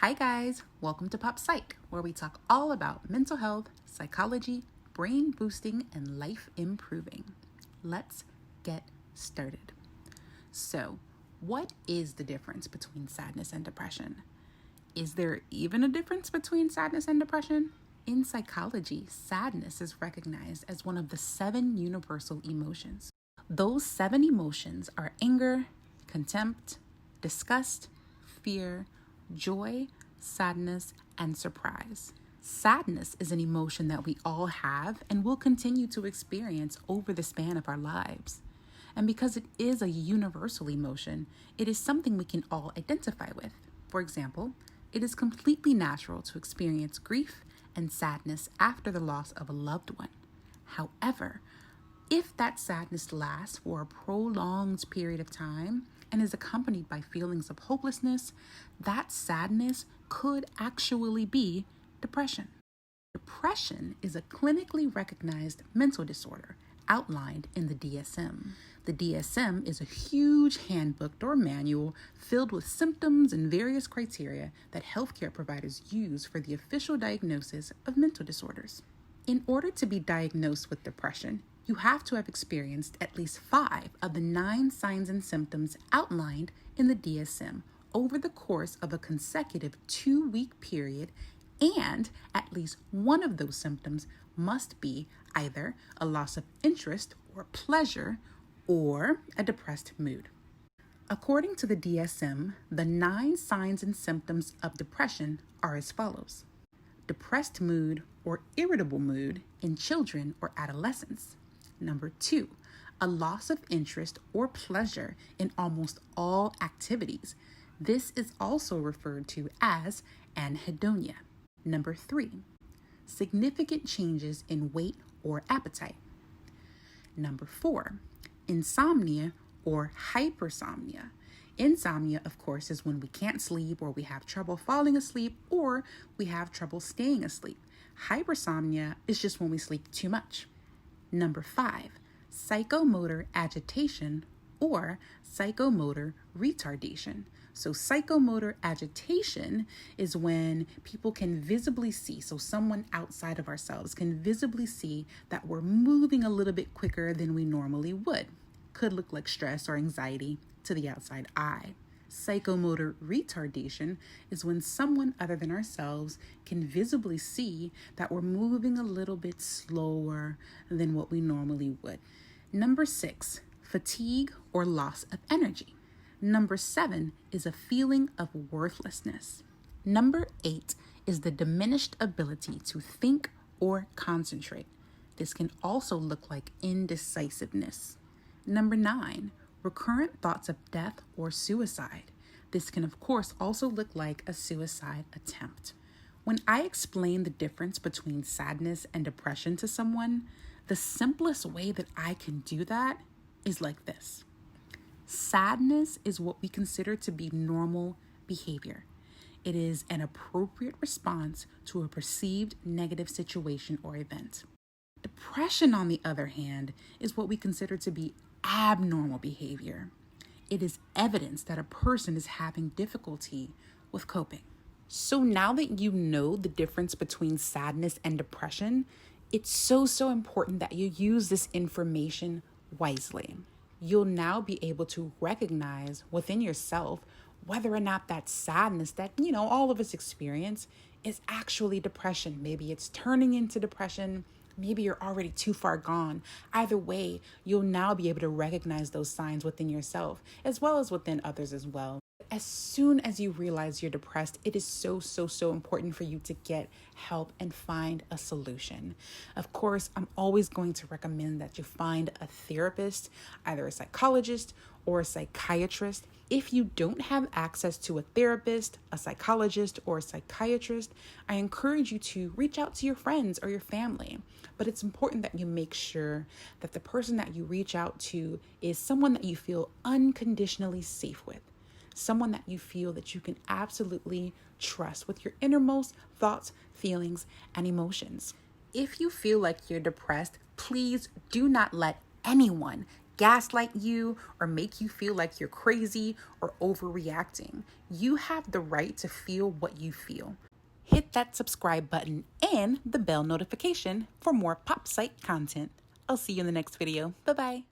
Hi guys, welcome to PopPsych, where we talk all about mental health, psychology, brain boosting, and life improving. Let's get started. So, what is the difference between sadness and depression? Is there even a difference between sadness and depression? In psychology, sadness is recognized as one of the 7 universal emotions. Those 7 emotions are anger, contempt, disgust, fear, joy, sadness, and surprise. Sadness is an emotion that we all have and will continue to experience over the span of our lives. And because it is a universal emotion, it is something we can all identify with. For example, it is completely natural to experience grief and sadness after the loss of a loved one. However, if that sadness lasts for a prolonged period of time and is accompanied by feelings of hopelessness, that sadness could actually be depression. Depression is a clinically recognized mental disorder outlined in the DSM. The DSM is a huge handbook or manual filled with symptoms and various criteria that healthcare providers use for the official diagnosis of mental disorders. In order to be diagnosed with depression, you have to have experienced at least 5 of the 9 signs and symptoms outlined in the DSM over the course of a consecutive 2-week period, and at least one of those symptoms must be either a loss of interest or pleasure or a depressed mood. According to the DSM, the 9 signs and symptoms of depression are as follows: depressed mood or irritable mood in children or adolescents. Number 2, a loss of interest or pleasure in almost all activities. This is also referred to as anhedonia. Number 3, significant changes in weight or appetite. Number 4, insomnia or hypersomnia. Insomnia, of course, is when we can't sleep or we have trouble falling asleep or we have trouble staying asleep. Hypersomnia is just when we sleep too much. Number 5, psychomotor agitation or psychomotor retardation. So psychomotor agitation is when people can visibly see, so someone outside of ourselves can visibly see that we're moving a little bit quicker than we normally would. Could look like stress or anxiety to the outside eye. Psychomotor retardation is when someone other than ourselves can visibly see that we're moving a little bit slower than what we normally would. Number 6, fatigue or loss of energy. Number 7 is a feeling of worthlessness. Number 8 is the diminished ability to think or concentrate. This can also look like indecisiveness. Number 9, recurrent thoughts of death or suicide. This can, of course, also look like a suicide attempt. When I explain the difference between sadness and depression to someone, the simplest way that I can do that is like this. Sadness is what we consider to be normal behavior. It is an appropriate response to a perceived negative situation or event. Depression, on the other hand, is what we consider to be abnormal behavior. It is evidence that a person is having difficulty with coping. So now that you know the difference between sadness and depression, it's so important that you use this information wisely. You'll now be able to recognize within yourself whether or not that sadness that, all of us experience is actually depression. Maybe it's turning into depression. Maybe you're already too far gone. Either way, you'll now be able to recognize those signs within yourself as well as within others as well. As soon as you realize you're depressed, it is so important for you to get help and find a solution. Of course, I'm always going to recommend that you find a therapist, either a psychologist or a psychiatrist. If you don't have access to a therapist, a psychologist, or a psychiatrist, I encourage you to reach out to your friends or your family. But it's important that you make sure that the person that you reach out to is someone that you feel unconditionally safe with. Someone that you feel that you can absolutely trust with your innermost thoughts, feelings, and emotions. If you feel like you're depressed, please do not let anyone gaslight you or make you feel like you're crazy or overreacting. You have the right to feel what you feel. Hit that subscribe button and the bell notification for more PopPsych content. I'll see you in the next video. Bye-bye.